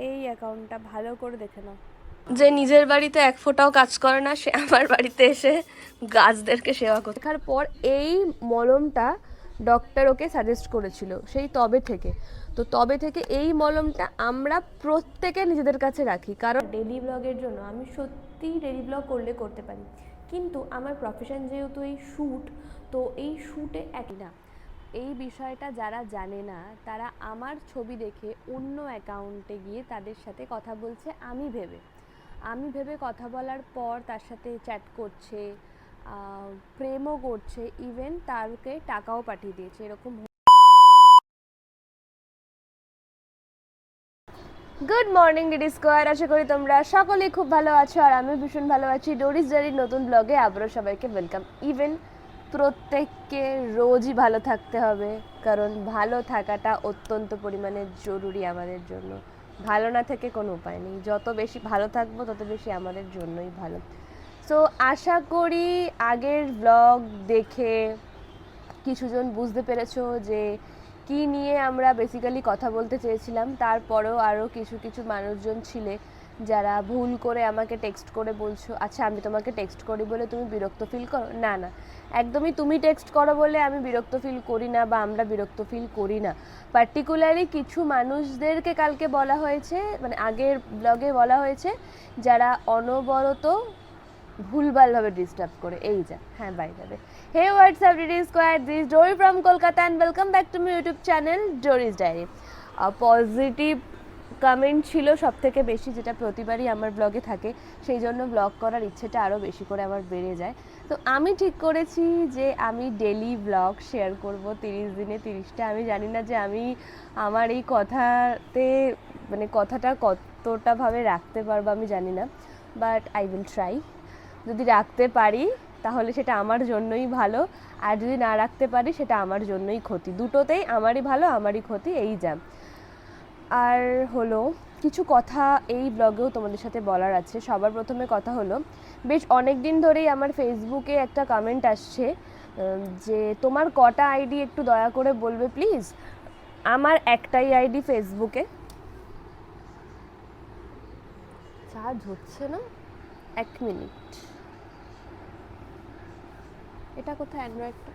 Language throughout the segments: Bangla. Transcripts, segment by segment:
এই অ্যাকাউন্টটা ভালো করে দেখে নাও। যে নিজের বাড়িতে এক ফোঁটাও কাজ করে না, সে আমার বাড়িতে এসে গাছদেরকে সেবা করে। দেখার পর এই মলমটা ডক্টর ওকে সাজেস্ট করেছিল সেই তবে থেকে। তো তবে থেকে এই মলমটা আমরা প্রত্যেকে নিজেদের কাছে রাখি, কারণ ডেলি ব্লগের জন্য আমি সত্যিই ডেলি ব্লগ করতে পারি, কিন্তু আমার প্রফেশন যেহেতু এই শ্যুট, তো এই শ্যুটে একই না। এই বিষয়টা যারা জানে না তারা আমার ছবি দেখে অন্য অ্যাকাউন্টে গিয়ে তাদের সাথে কথা বলছে আমি ভেবে কথা বলার পর তার সাথে চ্যাট করছে, প্রেমও করছে, ইভেন তারকে টাকাও পাঠিয়ে দিয়েছে, এরকম। গুড মর্নিং ডিডি স্কোয়ার, আশা করি তোমরা সকলেই খুব ভালো আছো আর আমি ভীষণ ভালো আছি। ডোরিস ডায়েরির নতুন ব্লগে আবারও সবাইকে ওয়েলকাম। ইভেন প্রত্যেককে রোজই ভালো থাকতে হবে, কারণ ভালো থাকাটা অত্যন্ত পরিমাণে জরুরি আমাদের জন্য। ভালো না থেকে কোনো উপায় নেই, যত বেশি ভালো থাকবো তত বেশি আমাদের জন্যই ভালো। সো আশা করি আগের ব্লগ দেখে কিছুজন বুঝতে পেরেছো যে কি নিয়ে আমরা বেসিক্যালি কথা বলতে চেয়েছিলাম। তারপরেও আরও কিছু কিছু মানুষজন ছিলে যারা ভুল করে আমাকে টেক্সট করে বলছো, আচ্ছা আমি তোমাকে টেক্সট করি বলে তুমি বিরক্ত ফিল করো? না না, একদমই তুমি টেক্সট করো বলে আমি বিরক্ত ফিল করি না, বা আমরা বিরক্ত ফিল করি না। পার্টিকুলারলি কিছু মানুষদেরকে কালকে বলা হয়েছে, মানে আগের ব্লগে বলা হয়েছে, যারা অনবরত ভুলভালভাবে ডিস্টার্ব করে। এই যা, হ্যাঁ বাই যাবে। হে হোয়াটসঅ্যাপ ডিডি square, this Dori from Kolkata and welcome back to my YouTube channel Doris diary. Positive comment ছিল সব থেকে বেশি, যেটা প্রতিবারই আমার ব্লগে থাকে, সেই জন্য ব্লগ করার ইচ্ছেটা আরও বেশি করে আমার বেড়ে যায়। তো আমি ঠিক করেছি যে আমি ডেলি ব্লগ শেয়ার করব 30 দিনে 30টা। আমি জানি না যে আমি আমার এই কথাতে মানে কথাটা কতটাভাবে রাখতে পারবো, আমি জানি না, বাট আই উইল ট্রাই। যদি রাখতে পারি তাহলে সেটা আমার জন্যই ভালো, আর যদি না রাখতে পারি সেটা আমার জন্যই ক্ষতি। দুটোতেই আমারই ভালো আমারই ক্ষতি, এই যা। আর হলো কিছু কথা এই ব্লগেও তোমাদের সাথে বলার আছে। সবার প্রথমে কথা হলো, বেশ অনেক দিন ধরেই আমার ফেসবুকে একটা কমেন্ট আসছে যে তোমার কটা আইডি একটু দয়া করে বলবে প্লিজ। আমার একটাই আইডি ফেসবুকে। চার্জ হচ্ছে না, 1 মিনিট। এটা কোথায় অ্যান্ড্রয়েডটা?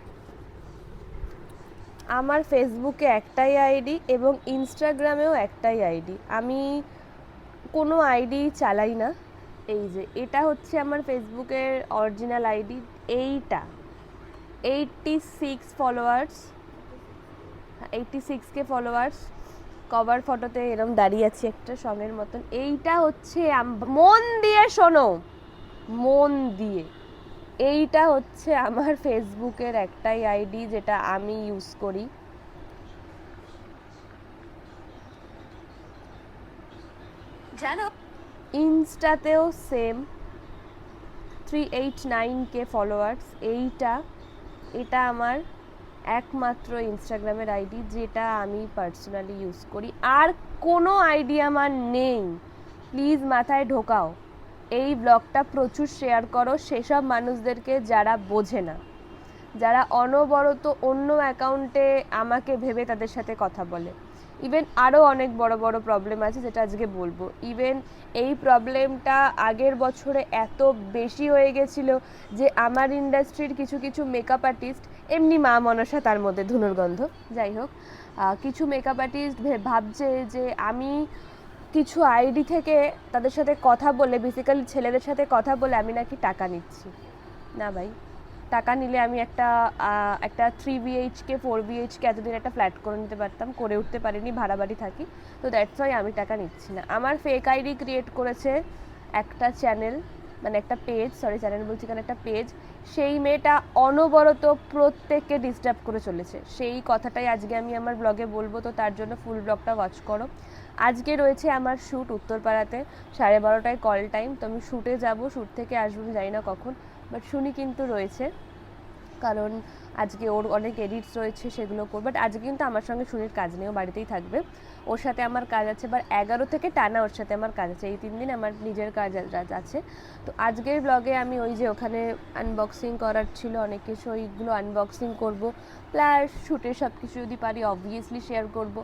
আমার ফেসবুকে একটাই আইডি এবং ইনস্টাগ্রামেও একটাই আইডি। আমি কোনো আইডি চালাই না। এই যে এটা হচ্ছে আমার ফেসবুকের অরিজিনাল আইডি। এইটা 86 ফলোয়ার্স, 86K ফলোয়ার্স। কভার ফটোতে এরম দাঁড়িয়ে আছি একটা সঙ্গের মতন। এইটা হচ্ছে মন দিয়ে শোনো, মন দিয়ে, এইটা হচ্ছে আমার ফেসবুকের একটাই আইডি যেটা আমি ইউজ করি। জানো ইনস্টাতেও সেম 389K ফলোয়ার্স। এটা আমার একমাত্র ইনস্টাগ্রামের আইডি যেটা আমি পার্সোনালি ইউজ করি, আর কোনো আইডি আমার নেই। প্লিজ মাথায় ঢোকাও, এই ব্লগটা প্রচুর শেয়ার করো সেসব মানুষদেরকে যারা বোঝে না, যারা অনবরত অন্য অ্যাকাউন্টে আমাকে ভেবে তাদের সাথে কথা বলে। ইভেন আরও অনেক বড় বড় প্রবলেম আছে যেটা আজকে বলবো। ইভেন এই প্রবলেমটা আগের বছরে এত বেশি হয়ে গেছিল যে আমার ইন্ডাস্ট্রির কিছু কিছু মেকআপ আর্টিস্ট, এমনি মা মনসা তার মধ্যে ধনুর্গন্ধ, যাই হোক, কিছু মেকআপ আর্টিস্ট ভাবছে যে আমি কিছু আইডি থেকে তাদের সাথে কথা বলে, বেসিক্যালি ছেলেদের সাথে কথা বলে আমি নাকি টাকা নিচ্ছি। না ভাই, টাকা নিলে আমি একটা 3 BHK 4 BHK এতদিন একটা ফ্ল্যাট করে নিতে পারতাম, করে উঠতে পারিনি, ভাড়া বাড়ি থাকি। তো দ্যাটস ওয়াই আমি টাকা নিচ্ছি না। আমার ফেক আইডি ক্রিয়েট করেছে একটা চ্যানেল, মানে একটা পেজ, সরি চ্যানেল বলছি কেন, একটা পেজ। সেই মেয়েটা অনবরত প্রত্যেককে ডিস্টার্ব করে চলেছে। সেই কথাটাই আজকে আমি আমার ব্লগে বলবো, তো তার জন্য ফুল ব্লগটা ওয়াচ করো। আজকে রয়েছে আমার শ্যুট উত্তরপাড়াতে, 12:30টায় কল টাইম। তো আমি শ্যুটে যাব, শ্যুট থেকে আসবো, জানি না কখন, বাট শুনি কিন্তু রয়েছে। কারণ আজকে ওর অনেক এডিটস রয়েছে, সেগুলো করবো। বাট আজকে কিন্তু আমার সঙ্গে সুনির কাজ নেই, ও বাড়িতেই থাকবে। ওর সাথে আমার কাজ আছে, এবার 11 থেকে টানা ওর সাথে আমার কাজ আছে, এই 3 দিন আমার নিজের কাজ আছে। তো আজকের ব্লগে আমি ওই যে ওখানে আনবক্সিং করার ছিল অনেক কিছু, ওইগুলো আনবক্সিং করব, প্লাস শ্যুটের সব কিছু যদি পারি অবভিয়াসলি শেয়ার করব।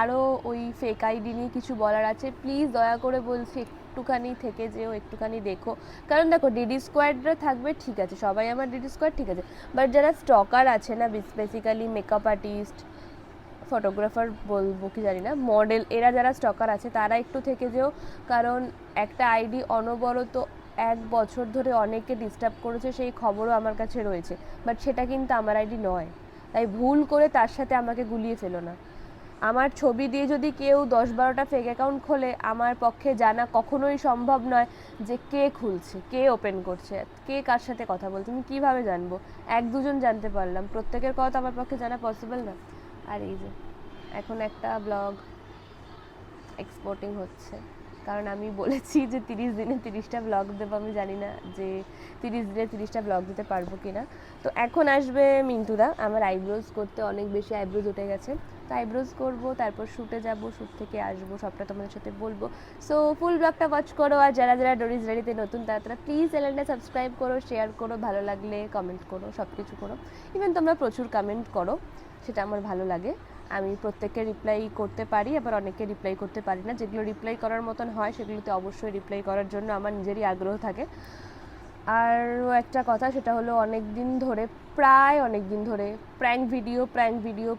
আরও ওই ফেক আইডি নিয়ে কিছু বলার আছে, প্লিজ দয়া করে বলছি একটুখানি থেকে যেও, একটুখানি দেখো। কারণ দেখো ডিডি স্কোয়াডরা থাকবে ঠিক আছে, সবাই আমার ডিডি স্কোয়াড ঠিক আছে, বাট যারা স্টকার আছে না, বেসিক্যালি মেকআপ আর্টিস্ট, ফটোগ্রাফার বলবো কি জানি না, মডেল, এরা যারা স্টকার আছে তারা একটু থেকে যেও। কারণ একটা আইডি অনবরত 1 বছর ধরে অনেকে ডিস্টার্ব করেছে, সেই খবরও আমার কাছে রয়েছে, বাট সেটা কিন্তু আমার আইডি নয়। তাই ভুল করে তার সাথে আমাকে গুলিয়ে ফেলো না। আমার ছবি দিয়ে যদি কেউ 10-12টা ফেক অ্যাকাউন্ট খোলে, আমার পক্ষে জানা কখনোই সম্ভব নয় যে কে খুলছে, কে ওপেন করছে, কে কার সাথে কথা বলছে। আমি কীভাবে জানবো? 1-2 জন জানতে পারলাম, প্রত্যেকের কথা আমার পক্ষে জানা পসিবল না। আর এই যে এখন একটা ব্লগ এক্সপোর্টিং হচ্ছে, কারণ আমি বলেছি যে 30 দিনে 30টা ব্লগ দেবো। আমি জানি না যে 30 দিনে 30টা ব্লগ দিতে পারবো কি না। তো এখন আসবে মিন্টুদা, আমার আইব্রোজ করতে অনেক বেশি আইব্রোজ উঠে গেছে, তো আইব্রোজ করবো, তারপর শ্যুটে যাব, শ্যুট থেকে আসবো, সবটা তোমাদের সাথে বলবো। সো ফুল ব্লগটা ওয়াচ করো, আর যারা যারা ডোরিজ ডায়েরিতে নতুন তারা প্লিজ চ্যানেলটা সাবস্ক্রাইব করো, শেয়ার করো, ভালো লাগলে কমেন্ট করো, সব কিছু করো। ইভেন তোমরা প্রচুর কমেন্ট করো, সেটা আমার ভালো লাগে। আমি প্রত্যেককে রিপ্লাই করতে পারি, আবার অনেকে রিপ্লাই করতে পারি না। যেগুলো রিপ্লাই করার মতন হয় সেগুলোতে অবশ্যই রিপ্লাই করার জন্য আমার নিজেরই আগ্রহ থাকে। আরও একটা কথা, সেটা হলো প্রায় অনেক দিন ধরে প্র্যাঙ্ক ভিডিও,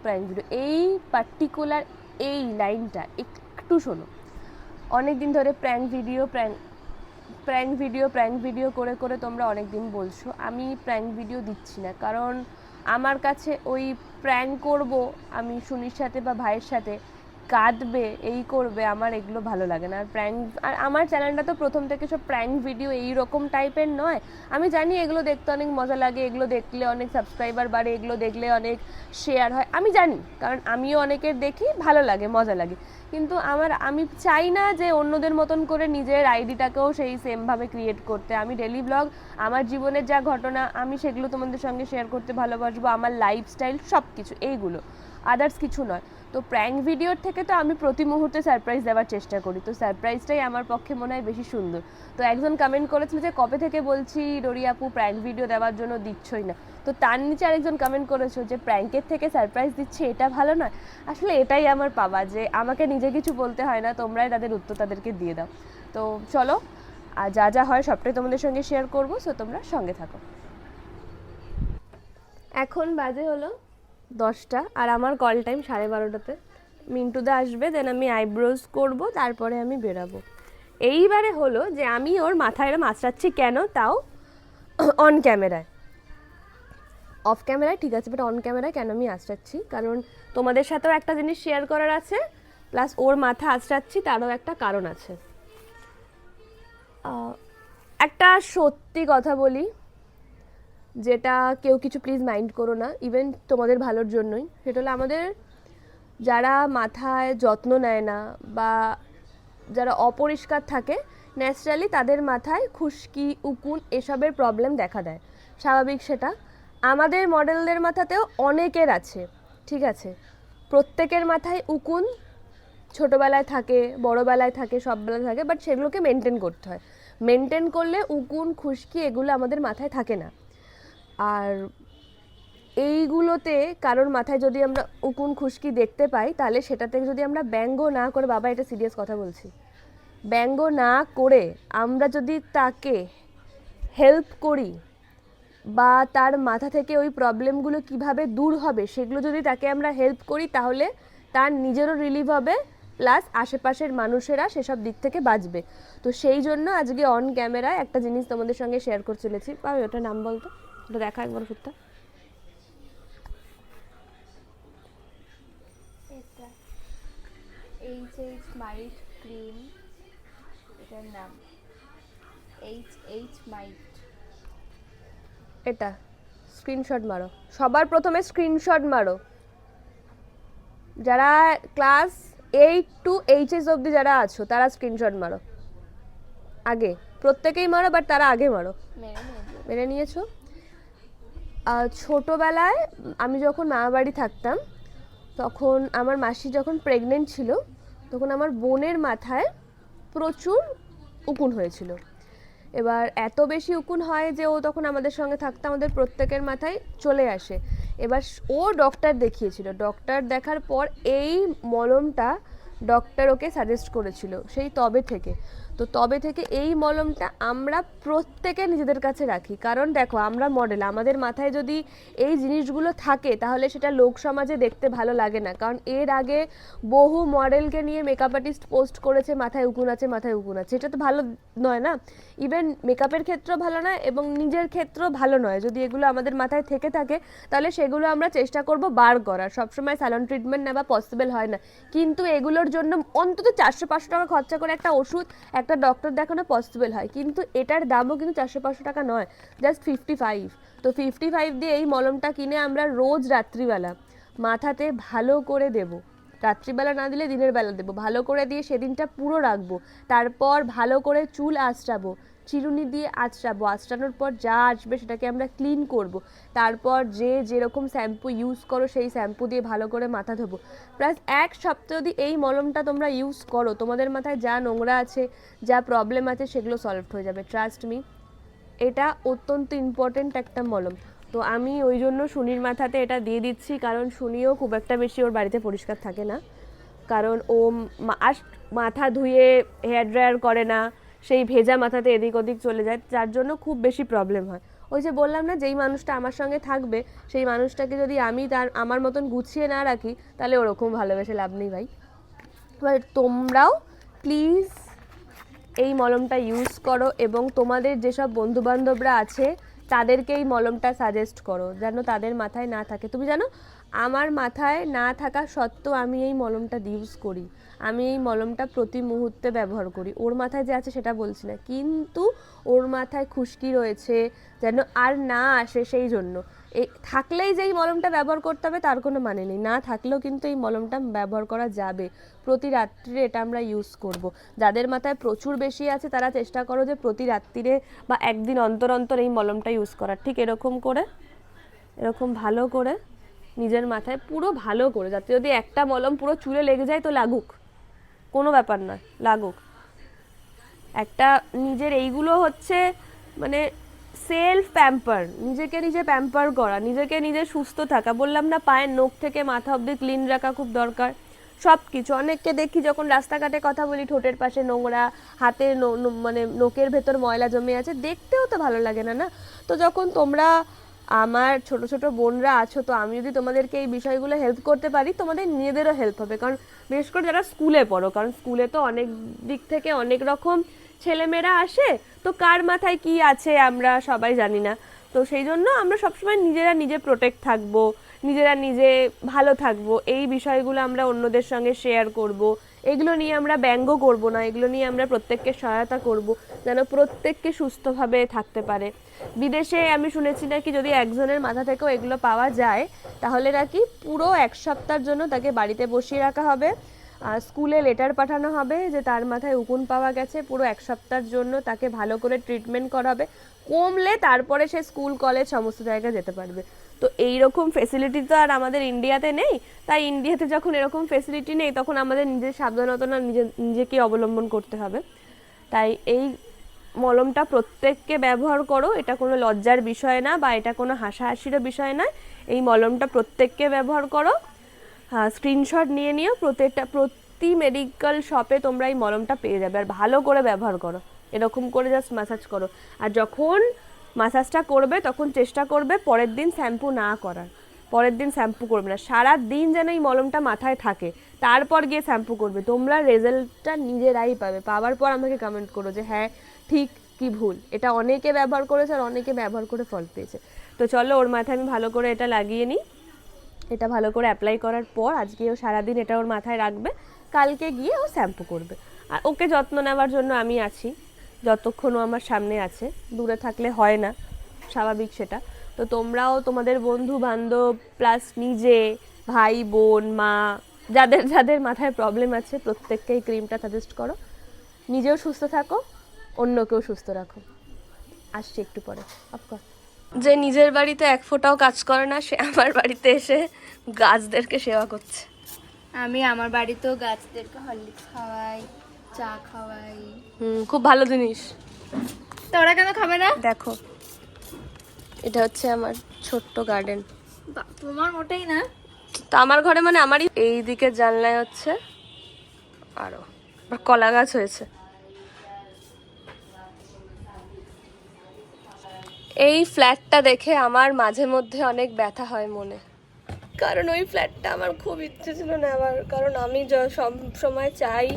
এই পার্টিকুলার এই লাইনটা একটু শোনো। অনেক দিন ধরে প্র্যাঙ্ক ভিডিও করে করে তোমরা অনেক দিন বলছো, আমি প্র্যাঙ্ক ভিডিও দিচ্ছি না। কারণ আমার কাছে ওই প্র্যাঙ্ক করব আমি সুনির সাথে বা ভাইয়ের সাথে, কাঁদবে, এই করবে, আমার এগুলো ভালো লাগে না। আর আমার চ্যানেলটা তো প্রথম থেকে সব প্র্যাঙ্ক ভিডিও এই রকম টাইপের নয়। আমি জানি এগুলো দেখতে অনেক মজা লাগে, এগুলো দেখলে অনেক সাবস্ক্রাইবার বাড়ে, এগুলো দেখলে অনেক শেয়ার হয়, আমি জানি, কারণ আমিও অনেকের দেখি, ভালো লাগে, মজা লাগে। কিন্তু আমি চাই না যে অন্যদের মতন করে নিজের আইডিটাকেও সেই সেমভাবে ক্রিয়েট করতে। আমি ডেলি ব্লগ, আমার জীবনের যা ঘটনা, আমি সেগুলো তোমাদের সঙ্গে শেয়ার করতে ভালোবাসবো, আমার লাইফস্টাইল সব কিছু, এইগুলো, আদার্স কিছু নয়। তো প্র্যাঙ্ক ভিডিওর থেকে তো আমি প্রতি মুহূর্তে সারপ্রাইজ দেওয়ার চেষ্টা করি, তো সারপ্রাইজটাই আমার পক্ষে মনে হয় বেশি সুন্দর। তো একজন কমেন্ট করেছিল যে কবে থেকে বলছি ডোরি আপু প্র্যাঙ্ক ভিডিও দেওয়ার জন্য দিচ্ছই না, তো তার নিচে আরেকজন কমেন্ট করেছো যে প্র্যাঙ্কের থেকে সারপ্রাইজ দিচ্ছে, এটা ভালো নয়। আসলে এটাই আমার পাওয়া, যে আমাকে নিজে কিছু বলতে হয় না, তোমরাই তাদের উত্তর তাদেরকে দিয়ে দাও। তো চলো, আর যা যা হয় সবটাই তোমাদের সঙ্গে শেয়ার করবো, সো তোমরা সঙ্গে থাকো। এখন বাজে হলো 10টা, আর আমার কল টাইম 12:30-তে। মিন্টুদা আসবে, দেন আমি আইব্রোজ করব, তারপরে আমি বেরাবো। এইবারে হলো যে আমি ওর মাথায় এরম আঁচড়াচ্ছি কেন, তাও অন ক্যামেরায়। অফ ক্যামেরায় ঠিক আছে, বাট অন ক্যামেরায় কেন আমি আঁচড়াচ্ছি, কারণ তোমাদের সাথেও একটা জিনিস শেয়ার করার আছে, প্লাস ওর মাথা আঁচড়াচ্ছি তারও একটা কারণ আছে। একটা সত্যি কথা বলি, যেটা কেউ কিছু প্লিজ মাইন্ড করো না, ইভেন তোমাদের ভালোর জন্যই। সেটা হলো আমাদের যারা মাথায় যত্ন নেয় না বা যারা অপরিষ্কার থাকে, ন্যাচারালি তাদের মাথায় খুশকি, উকুন এসবের প্রবলেম দেখা দেয়, স্বাভাবিক সেটা। আমাদের মডেলদের মাথাতেও অনেকের আছে, ঠিক আছে, প্রত্যেকের মাথায় উকুন ছোটোবেলায় থাকে, বড়োবেলায় থাকে, সব বেলায় থাকে, বাট সেগুলোকে মেনটেন করতে হয়। মেনটেন করলে উকুন, খুশকি এগুলো আমাদের মাথায় থাকে না। আর এইগুলোতে কারোর মাথায় যদি আমরা উকুন, খুশকি দেখতে পাই, তাহলে সেটাতে যদি আমরা ব্যঙ্গ না করে, বাবা এটা সিরিয়াস কথা বলছি, ব্যঙ্গ না করে আমরা যদি তাকে হেল্প করি, বা তার মাথা থেকে ওই প্রবলেমগুলো কিভাবে দূর হবে সেগুলো যদি তাকে আমরা হেল্প করি, তাহলে তার নিজেরও রিলিভ হবে, প্লাস আশেপাশের মানুষেরা সেসব দিক থেকে বাঁচবে। তো সেই জন্য আজকে অন ক্যামেরায় একটা জিনিস তোমাদের সঙ্গে শেয়ার করে চলেছি। পাবে ওটার নাম বলতো, ওটা দেখা একবার ফুটটা। এটা এইচ মাইট ক্রিম, এটার নাম এইচ মাইট। এটা স্ক্রিনশট মারো, সবার প্রথমে স্ক্রিনশট মারো। যারা ক্লাস 8 to HS অবধি যারা আছো তারা স্ক্রিনশট মারো আগে, প্রত্যেকেই মারো, বাট তারা আগে মারো। মেরে নিয়েছো? ছোটোবেলায় আমি যখন মামাবাড়ি থাকতাম তখন আমার মাসি যখন প্রেগনেন্ট ছিল তখন আমার বোনের মাথায় প্রচুর উকুন হয়েছিল। এবার এত বেশি উকুন হয় যে ও তখন আমাদের সঙ্গে থাকতে আমাদের প্রত্যেকের মাথায় চলে আসে। এবার ও ডক্টর দেখিয়েছিল, ডক্টর দেখার পর এই মলমটা ডক্টর ওকে সাজেস্ট করেছিল সেই তবে থেকে। তো তবে থেকে এই মলমটা আমরা প্রত্যেকে নিজেদের কাছে রাখি, কারণ দেখো আমরা মডেল, আমাদের মাথায় যদি এই জিনিসগুলো থাকে তাহলে সেটা লোক সমাজে দেখতে ভালো লাগে না। কারণ এর আগে বহু মডেলকে নিয়ে মেকআপ আর্টিস্ট পোস্ট করেছে মাথায় উকুন আছে, মাথায় উকুন আছে, এটা তো ভালো নয় না। ইভেন মেকআপের ক্ষেত্রেও ভালো নয় এবং নিজের ক্ষেত্রেও ভালো নয়। যদি এগুলো আমাদের মাথায় থেকে থাকে তাহলে সেগুলো আমরা চেষ্টা করব বার করার। সবসময় স্যালন ট্রিটমেন্ট নেওয়া পসিবল হয় না, কিন্তু এগুলোর জন্য অন্তত 400-500 টাকা খরচা করে একটা ওষুধ একটা ডক্টর দেখানো পসিবল হয়। কিন্তু এটার দামও কিন্তু 400-500 টাকা নয়, জাস্ট 55। তো 55 দিয়ে এই মলমটা কিনে আমরা রোজ রাত্রিবেলা মাথাতে ভালো করে দেবো। রাত্রিবেলা না দিলে দিনের বেলা দেবো, ভালো করে দিয়ে সেদিনটা পুরো রাখবো। তারপর ভালো করে চুল আঁচড়াবো, চিরুনি দিয়ে আঁচড়াবো, আঁচড়ানোর পর যা আসবে সেটাকে আমরা ক্লিন করব। তারপর যে যেরকম শ্যাম্পু ইউজ করো সেই শ্যাম্পু দিয়ে ভালো করে মাথা ধোবো। প্লাস 1 সপ্তাহ যদি এই মলমটা তোমরা ইউজ করো তোমাদের মাথায় যা নোংরা আছে, যা প্রবলেম আছে সেগুলো সলভ হয়ে যাবে, ট্রাস্ট মি। এটা অত্যন্ত ইম্পর্টেন্ট একটা মলম। তো আমি ওই জন্য শুনির মাথাতে এটা দিয়ে দিচ্ছি, কারণ শুনিও খুব একটা বেশি ওর বাড়িতে পরিষ্কার থাকে না, কারণ ও মাথা ধুয়ে হেয়ার ড্রায়ার করে না, সেই ভেজা মাথাতে এদিক ওদিক চলে যায়, যার জন্য খুব বেশি প্রবলেম হয়। ওই যে বললাম না, যেই মানুষটা আমার সঙ্গে থাকবে সেই মানুষটাকে যদি আমি আমার মতন গুছিয়ে না রাখি তাহলে ওরকম ভালোবেসে লাভ নেই ভাই। এবার তোমরাও প্লিজ এই মলমটা ইউজ করো এবং তোমাদের যেসব বন্ধুবান্ধবরা আছে তাদেরকে এই মলমটা সাজেস্ট করো যেন তাদের মাথায় না থাকে। তুমি জানো আমার মাথায় না থাকা সত্ত্বেও আমি এই মলমটা ইউজ করি, আমি এই মলমটা প্রতি মুহূর্তে ব্যবহার করি। ওর মাথায় যে আছে সেটা বলছি না, কিন্তু ওর মাথায় খুশকি রয়েছে যেন আর না আসে, সেই জন্য এই থাকলেই যে এই মলমটা ব্যবহার করতে হবে তার কোনো মানে নেই, না থাকলেও কিন্তু এই মলমটা ব্যবহার করা যাবে। প্রতি রাত্রিরে এটা আমরা ইউজ করব। যাদের মাথায় প্রচুর বেশি আছে তারা চেষ্টা করো যে প্রতি রাত্রিরে বা একদিন অন্তর অন্তর এই মলমটা ইউজ করার। ঠিক এরকম করে, এরকম ভালো করে নিজের মাথায় পুরো ভালো করে, যাতে যদি একটা মলম পুরো চুলে লেগে যায় তো লাগুক, কোনো ব্যাপার নয়, লাগুক। একটা নিজের এইগুলো হচ্ছে মানে সেলফ প্যাম্পার, নিজেকে নিজে প্যাম্পার করা, নিজেকে নিজে সুস্থ থাকা। বললাম না পায়ের নখ থেকে মাথা অবধি ক্লিন রাখা খুব দরকার, সব কিছু। অনেককে দেখি যখন রাস্তাঘাটে কথা বলি ঠোঁটের পাশে নোংরা, হাতে মানে নখের ভেতর ময়লা জমে আছে, দেখতেও তো ভালো লাগে না, না? তো যখন তোমরা আমার ছোট ছোট বোনরা আছো, তো আমি যদি তোমাদেরকে এই বিষয়গুলো হেল্প করতে পারি তোমাদের নিজেদেরও হেল্প হবে। কারণ বিশেষ করে যারা স্কুলে পড়ো, কারণ স্কুলে তো অনেক দিক থেকে অনেক রকম ছেলেমেয়েরা আসে, তো কার মাথায় কি আছে আমরা সবাই জানি না। তো সেই জন্য আমরা সবসময় নিজেরা নিজে প্রোটেক্ট থাকবো, নিজেরা নিজে ভালো থাকবো, এই বিষয়গুলো আমরা অন্যদের সঙ্গে শেয়ার করব। এগুলো নিয়ে আমরা ব্যঙ্গ করব না, এগুলো নিয়ে আমরা প্রত্যেককে সহায়তা করব যেন প্রত্যেককে সুস্থভাবে থাকতে পারে। বিদেশে আমি শুনেছি নাকি যদি একজনের মাথা থেকেও এগুলো পাওয়া যায় তাহলে নাকি পুরো 1 সপ্তাহের জন্য তাকে বাড়িতে বসিয়ে রাখা হবে, স্কুলে লেটার পাঠানো হবে যে তার মাথায় উকুন পাওয়া গেছে, পুরো 1 সপ্তাহের জন্য তাকে ভালো করে ট্রিটমেন্ট করা হবে, কমলে তারপরে সে স্কুল কলেজ সমস্ত জায়গায় যেতে পারবে। তো এইরকম ফেসিলিটি তো আর আমাদের ইন্ডিয়াতে নেই, তাই ইন্ডিয়াতে যখন এরকম ফেসিলিটি নেই তখন আমাদের নিজের সাবধানতা নিজেকে অবলম্বন করতে হবে। তাই এই মলমটা প্রত্যেককে ব্যবহার করো, এটা কোনো লজ্জার বিষয় না বা এটা কোনো হাসাহাসিরও বিষয় নয়। এই মলমটা প্রত্যেককে ব্যবহার করো, স্ক্রিনশট নিয়ে নিও, প্রতি মেডিকেল শপে তোমরা এই মলমটা পেয়ে যাবে। আর ভালো করে ব্যবহার করো, এরকম করে জাস্ট ম্যাসাজ করো। আর যখন ম্যাসাজটা করবে তখন চেষ্টা করবে পরের দিন শ্যাম্পু না করার, পরের দিন শ্যাম্পু করবে না, সারা দিন যেন এই মলমটা মাথায় থাকে, তারপর গিয়ে শ্যাম্পু করবে। তোমরা রেজাল্টটা নিজেরাই পাবে, পাওয়ার পর আমাকে কমেন্ট করো যে হ্যাঁ ঠিক কি ভুল। এটা অনেকে ব্যবহার করেছে আর অনেকে ব্যবহার করে ফল পেয়েছে। তো চলো ওর মাথায় আমি ভালো করে এটা লাগিয়ে নিই। এটা ভালো করে অ্যাপ্লাই করার পর আজকেও সারাদিন এটা ওর মাথায় রাখবে, কালকে গিয়ে ও শ্যাম্পু করবে। আর ওকে যত্ন নেওয়ার জন্য আমি আছি যতক্ষণ ও আমার সামনে আছে, দূরে থাকলে হয় না, স্বাভাবিক সেটা। তো তোমরাও তোমাদের বন্ধু বান্ধব প্লাস নিজে, ভাই বোন মা, যাদের যাদের মাথায় প্রবলেম আছে প্রত্যেককে এই ক্রিমটা সাজেস্ট করো। নিজেও সুস্থ থাকো, অন্যকেও সুস্থ রাখো। আসছি একটু পরে, অফকোর্স। যে নিজের বাড়িতে এক ফোঁটাও কাজ করে না, সে আমার বাড়িতে এসে গাছদেরকে সেবা করছে। আমি আমার বাড়িতেও গাছদেরকে হরলিক্স খাওয়াই, চা খাওয়াই। খুব ভালো জিনিস। তো ওরা কেন খাবে না? দেখো, এটা হচ্ছে আমার ছোট্ট গার্ডেন। তোমার মোটেই না। তো আমার ঘরে মানে আমারই এই দিকের জানলায় হচ্ছে আরো কলা গাছ হয়েছে। এই ফ্ল্যাটটা দেখে আমার মাঝে মধ্যে অনেক ব্যথা হয় মনে, কারণ ওই ফ্ল্যাটটা আমার খুব ইচ্ছে ছিল নেওয়ার, কারণ আমি সব সময় চাই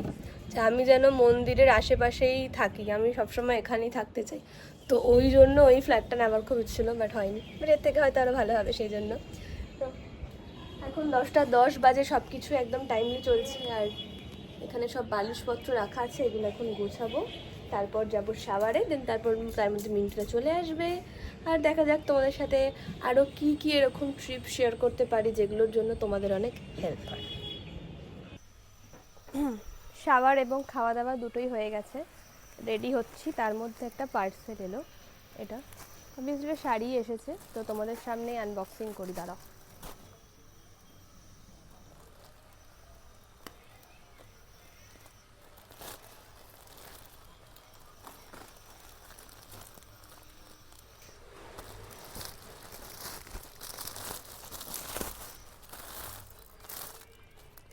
যে আমি যেন মন্দিরের আশেপাশেই থাকি, আমি সবসময় এখানেই থাকতে চাই। তো ওই জন্য ওই ফ্ল্যাটটা নেওয়ার খুব ইচ্ছে ছিল, বাট হয়নি। বাট এর থেকে হয়তো আরও ভালো হবে, সেই জন্য। তো এখন 10টা 10 বাজে, সব কিছু একদম টাইমলি চলছে। আর এখানে সব বালিশপত্র রাখা আছে, এগুলো এখন গোছাবো, তারপর যাব শাওয়ারে, দেন তারপর তার মধ্যে মিন্টুটা চলে আসবে। আর দেখা যাক তোমাদের সাথে আরও কি কি এরকম ট্রিপ শেয়ার করতে পারি যেগুলোর জন্য তোমাদের অনেক হেল্প হয়। শাওয়ার এবং খাওয়া দাওয়া দুটোই হয়ে গেছে, রেডি হচ্ছি। তার মধ্যে একটা পার্সেল এলো, এটা অবভিয়াসলি শাড়ি এসেছে, তো তোমাদের সামনেই আনবক্সিং করি, দাঁড়াও।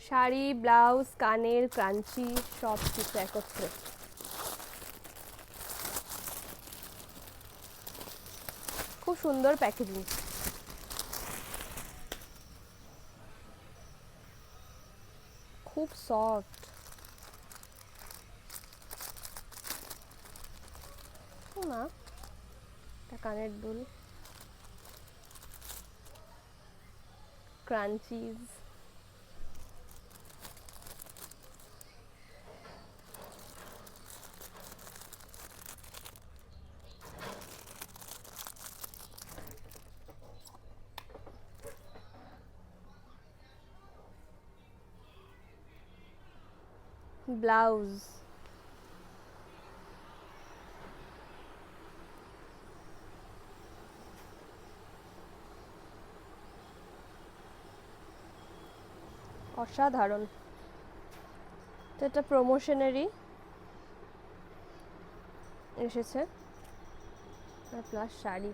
শাড়ি, ব্লাউজ, কানের ক্রাঞ্চি সব কিছু একত্রে। খুব সুন্দর প্যাকেজিং। খুব সফট। না, এটা কানের দুল, ক্রাঞ্চিজ। ব্লাউজ, অসাধারণ। তো এটা প্রমোশনারি এসেছে, আর প্লাস শাড়ি,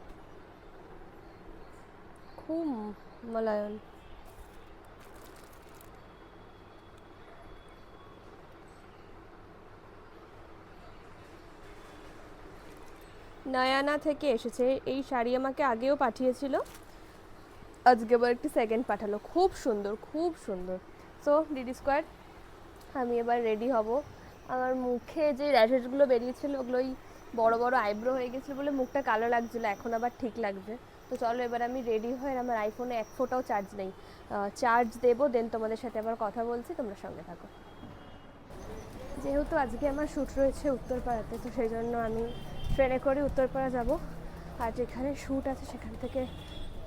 খুব মলায়ন। নয়ানা থেকে এসেছে এই শাড়ি, আমাকে আগেও পাঠিয়েছিল, আজকে আবার একটি সেকেন্ড পাঠালো। খুব সুন্দর, খুব সুন্দর। সো ডিডি স্কোয়ার, আমি এবার রেডি হব। আমার মুখে যে র্যাশেসগুলো বেরিয়েছিল ওগুলোই বড় বড় আইব্রো হয়ে গেছিলো বলে মুখটা কালো লাগছিলো, এখন আবার ঠিক লাগছে। তো চলো এবার আমি রেডি হয়ে, আমার আইফোনে এক ফোঁটাও চার্জ নেই, চার্জ দেবো, দেন তোমাদের সাথে আবার কথা বলছি, তোমরা সঙ্গে থাকো। যেহেতু আজকে আমার শ্যুট রয়েছে উত্তরপাড়াতে, তো সেই জন্য আমি ট্রেনে করে উত্তরপাড়া যাব। আর যেখানে শ্যুট আছে সেখান থেকে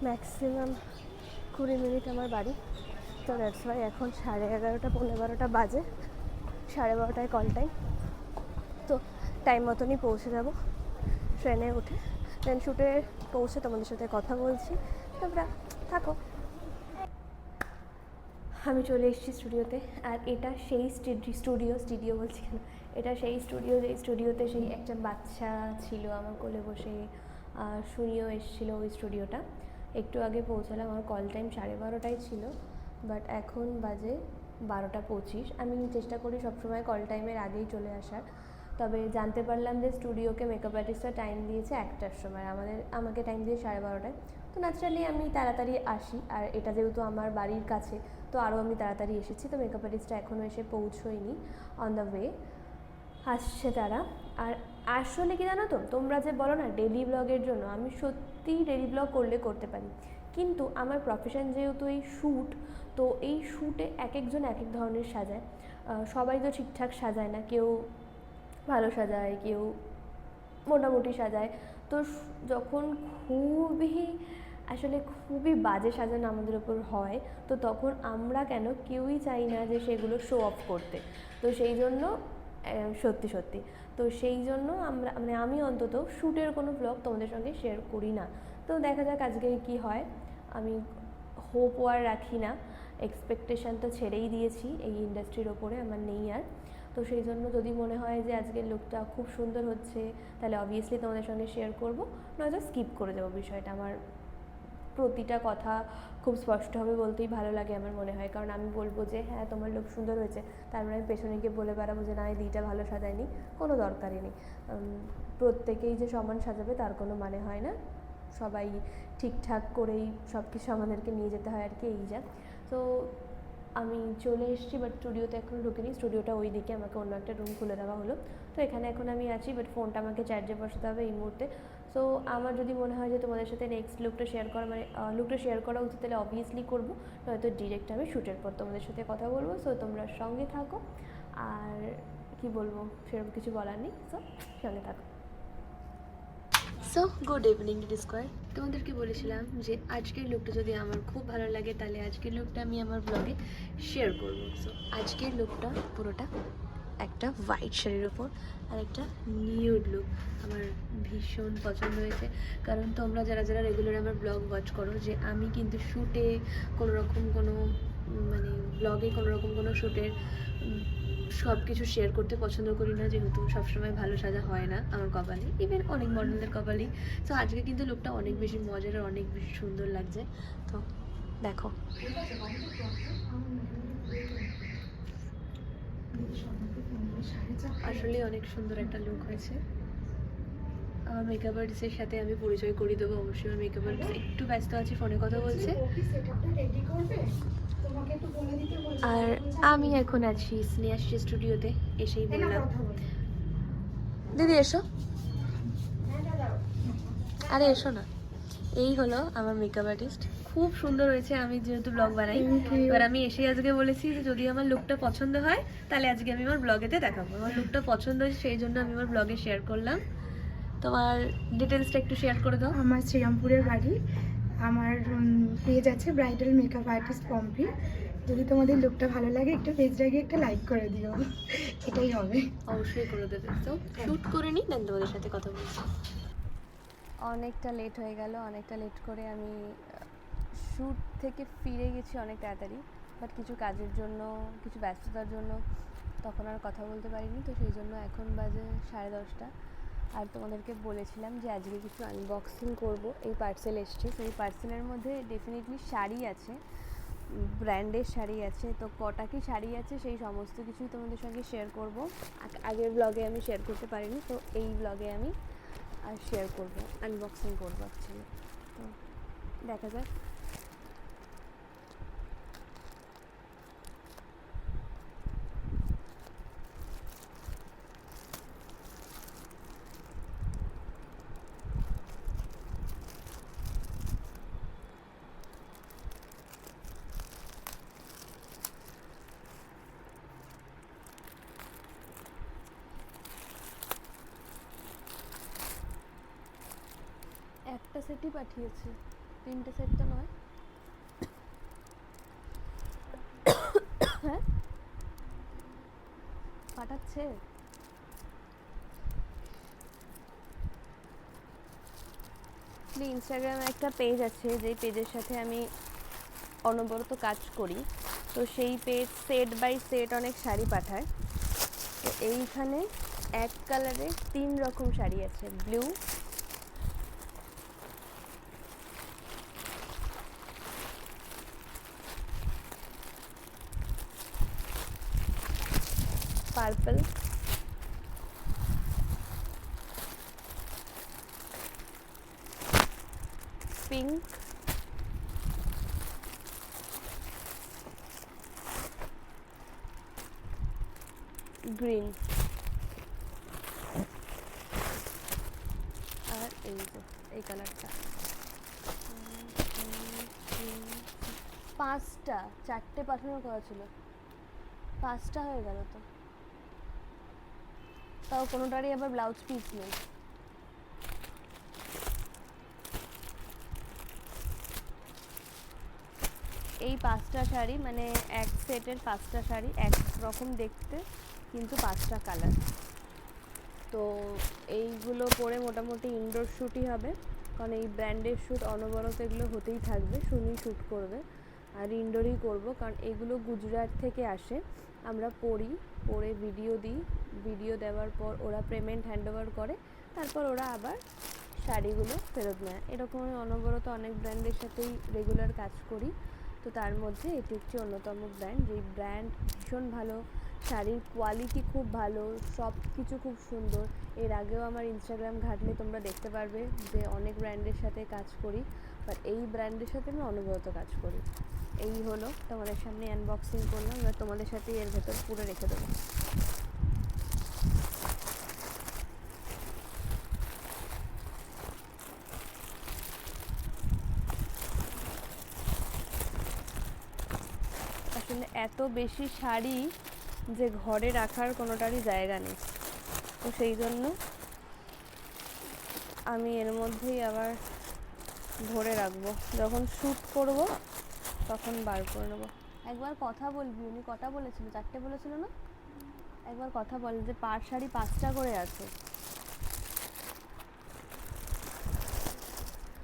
ম্যাক্সিমাম 20 মিনিট আমার বাড়ি। তো দ্যাটস ওয়াই এখন 11:30 11:15 বাজে, 12:30 কল টাইম। তো টাইম মতনই পৌঁছে যাব ট্রেনে উঠে, দেন শ্যুটে পৌঁছে তোমাদের সাথে কথা বলছি, তোমরা থাকো। আমি চলে এসেছি স্টুডিওতে, আর এটা সেই স্টুডিও বলছি কেন, এটা সেই স্টুডিও যেই স্টুডিওতে সেই একটা বাচ্চা ছিল আমার কোলে বসে, শুনিও এসেছিলো ওই স্টুডিওটা। একটু আগে পৌঁছালাম, আমার কল টাইম 12:30টাই ছিল, বাট এখন বাজে 12:25। আমি চেষ্টা করি সবসময় কল টাইমের আগেই চলে আসার, তবে জানতে পারলাম যে স্টুডিওকে মেকআপ আর্টিস্টরা টাইম দিয়েছে 1টার সময়, আমাকে টাইম দিয়ে 12:30টায়। তো ন্যাচারালি আমি তাড়াতাড়ি আসি, আর এটা যেহেতু আমার বাড়ির কাছে, তো আরও আমি তাড়াতাড়ি এসেছি। তো মেকআপ আর্টিস্টরা এখনও এসে পৌঁছোয়নি, অন দ্য ওয়ে আসছে তারা। আর আসলে কি জানো তো, তোমরা যে বলো না ডেলি ব্লগের জন্য, আমি সত্যিই ডেলি ব্লগ করলে করতে পারি, কিন্তু আমার প্রফেশন যেহেতু এই শ্যুট, তো এই শ্যুটে এক একজন এক এক ধরনের সাজায়, সবাই তো ঠিকঠাক সাজায় না, কেউ ভালো সাজায়, কেউ মোটামুটি সাজায়। তো যখন খুবই বাজে সাজানো আমাদের ওপর হয়, তো তখন আমরা কেউই চাই না যে সেগুলো শো অফ করতে। তো সেই জন্য সত্যি তো সেই জন্য আমি অন্তত শ্যুটের কোনো ব্লগ তোমাদের সঙ্গে শেয়ার করি না। তো দেখা যাক আজকে কি হয়। আমি হোপও আর রাখি না, এক্সপেকটেশান তো ছেড়েই দিয়েছি এই ইন্ডাস্ট্রির ওপরে, আমার নেই আর। তো সেই জন্য যদি মনে হয় যে আজকের লুকটা খুব সুন্দর হচ্ছে তাহলে অবভিয়াসলি তোমাদের সঙ্গে শেয়ার করবো, নয়তো স্কিপ করে দেবো বিষয়টা। আমার প্রতিটা কথা খুব স্পষ্টভাবে বলতেই ভালো লাগে আমার মনে হয়, কারণ আমি বলবো যে হ্যাঁ তোমার লুক সুন্দর হয়েছে, তারপরে আমি পেছনে গিয়ে বলে বেড়াবো যে না এই দিটা ভালো সাজায়নি, কোনো দরকারই নেই। প্রত্যেকেই যে সমান সাজাবে তার কোনো মানে হয় না, সবাই ঠিকঠাক করেই সব কিছু আমাদেরকে নিয়ে যেতে হয় আর কি, এই যা। তো আমি চলে এসেছি, বাট স্টুডিওতে এখনও ঢুকিনি, স্টুডিওটা ওই দিকে, আমাকে অন্য একটা রুম খুলে দেওয়া হলো। তো এখানে এখন আমি আছি, বাট ফোনটা আমাকে চার্জে বসাতে হবে এই মুহূর্তে। সো আমার যদি মনে হয় যে তোমাদের সাথে নেক্সট লুকটা শেয়ার করা, মানে লুকটা শেয়ার করা উচিত, তাহলে অবভিয়াসলি করবো, নয়তো ডিরেক্ট আমি শ্যুটের পর তোমাদের সাথে কথা বলবো। সো তোমরা সঙ্গে থাকো, আর কি বলবো সেরকম কিছু বলার নেই, সো সঙ্গে থাকো। So good evening DD square. তোমাদেরকে বলেছিলাম যে আজকের লুকটা যদি আমার খুব ভালো লাগে তাহলে আজকের লুকটা আমি আমার ব্লগে শেয়ার করবো। সো আজকের লুকটা পুরোটা একটা হোয়াইট শাড়ির ওপর আর একটা নিউড লুক। আমার ভীষণ পছন্দ হয়েছে, কারণ তোমরা যারা যারা রেগুলার আমার ব্লগ ওয়াচ করো, যে আমি কিন্তু শ্যুটে কোনো রকম কোনো মানে ব্লগে কোনো রকম কোনো শ্যুটের সব কিছু শেয়ার করতে পছন্দ করি না, যেহেতু সবসময় ভালো সাজা হয় না আমার কপালে, ইভেন অনেক মডেলদের কপালেই। তো আজকে কিন্তু লুকটা অনেক বেশি মজার আর অনেক বেশি সুন্দর লাগছে। তো দেখো, আসলে অনেক সুন্দর একটা লুক হয়েছে। আমার মেকআপ আর্টিস্টের সাথে আমি পরিচয় করিয়ে দেবো অবশ্যই। আমার মেকআপ আর্টিস্ট একটু ব্যস্ত আছে, ফোনে কথা বলছে। আর আমি এখন আছি স্নেহাশ্রী স্টুডিওতে, এসেই বললাম দিদি এসো, আরে এসো না। এই হলো আমার মেকআপ আর্টিস্ট, খুব সুন্দর হয়েছে। আমি যেহেতু ব্লগ বানাই, এবার আমি এসে আজকে বলেছি যে যদি আমার লুকটা পছন্দ হয় তাহলে আজকে আমি আমার ব্লগেতে দেখাবো। আমার লুকটা পছন্দ হয়েছে, সেই জন্য আমি আমার ব্লগে শেয়ার করলাম। তোমার ডিটেলসটা একটু শেয়ার করে দাও। আমার শ্রীরামপুরের বাড়ি, আমার পেজ আছে ব্রাইডাল মেকআপ আর্টিস্ট পম্পি। যদি তোমাদের লুকটা ভালো লাগে একটু পেজটা গিয়ে একটা লাইক করে দিও, এটাই হবে। অবশ্যই করে দেবে। তো শ্যুট করে নিই, দেন তোমাদের সাথে কথা বলছি। অনেকটা লেট হয়ে গেল, অনেকটা লেট করে আমি শ্যুট থেকে ফিরে গেছি অনেক তাড়াতাড়ি, বাট কিছু কাজের জন্য, কিছু ব্যস্ততার জন্য তখন আর কথা বলতে পারিনি। তো সেই জন্য এখন বাজে 10:30, আর তোমাদেরকে বলেছিলাম যে আজকে কিছু আনবক্সিং করব। এই পার্সেল এসছে, তো এই পার্সেলের মধ্যে ডেফিনেটলি শাড়ি আছে, ব্র্যান্ডের শাড়ি আছে। তো কটা কি শাড়ি আছে সেই সমস্ত কিছুই তোমাদের সঙ্গে শেয়ার করব। আগের ব্লগে আমি শেয়ার করতে পারিনি, তো এই ব্লগে আমি আর শেয়ার করব, আনবক্সিং করবো অ্যাকচুয়ালি। তো দেখা যাক। একটা সেটই পাঠিয়েছে, 3টে সেট তো নয়। হ্যাঁ পাঠাচ্ছে। ইনস্টাগ্রামে একটা পেজ আছে, যেই পেজের সাথে আমি অনবরত কাজ করি। তো সেই পেজ সেট বাই সেট অনেক শাড়ি পাঠায়। তো এইখানে এক কালারে 3 রকম শাড়ি আছে, ব্লু, পার্পল, পিঙ্ক, গ্রিন, আর এই যে এই কালারটা। 5টা, 4টে পাঠানোর কথা ছিল, 5টা হয়ে গেল। তো তাও কোনোটারই আবার ব্লাউজ পিস নেই। এই 5টা শাড়ি, মানে এক সেটের 5টা শাড়ি, এক রকম দেখতে কিন্তু 5টা কালার। তো এইগুলো পরে মোটামুটি ইনডোর শ্যুটই হবে। কারণ এই ব্র্যান্ডের শ্যুট অনবরত এগুলো হতেই থাকবে, সুমি শ্যুট করবে আর ইনডোরই করব, কারণ এগুলো গুজরাট থেকে আসে। আমরা পরে ভিডিও দিই, ভিডিও দেওয়ার পর ওরা পেমেন্ট হ্যান্ডওভার করে, তারপর ওরা আবার শাড়িগুলো ফেরত নেয়। এরকম আমি অনবরত অনেক ব্র্যান্ডের সাথেই রেগুলার কাজ করি। তো তার মধ্যে এটি একটি অন্যতম ব্র্যান্ড, যেই ব্র্যান্ড ভীষণ ভালো, শাড়ির কোয়ালিটি খুব ভালো, সব কিছু খুব সুন্দর। এর আগেও আমার ইনস্টাগ্রাম ঘাটলে তোমরা দেখতে পারবে যে অনেক ব্র্যান্ডের সাথে কাজ করি, বাট এই ব্র্যান্ডের সাথে আমি অনবরত কাজ করি। এই হলো তোমাদের সামনে আনবক্সিং করলাম, এবার তোমাদের সাথে এর ভেতর পুরো রেখে দেবো। আসলে এত বেশি শাড়ি যে ঘরে রাখার কোনোটারই জায়গা নেই, তো সেই জন্য আমি এর মধ্যেই আবার ভরে রাখবো, যখন শ্যুট করব তখন বার করে নেবো। একবার কথা বলবি, উনি কটা বলেছিল, 4টে বলেছিল না? একবার কথা বল যে পার শাড়ি 5টা করে আছে।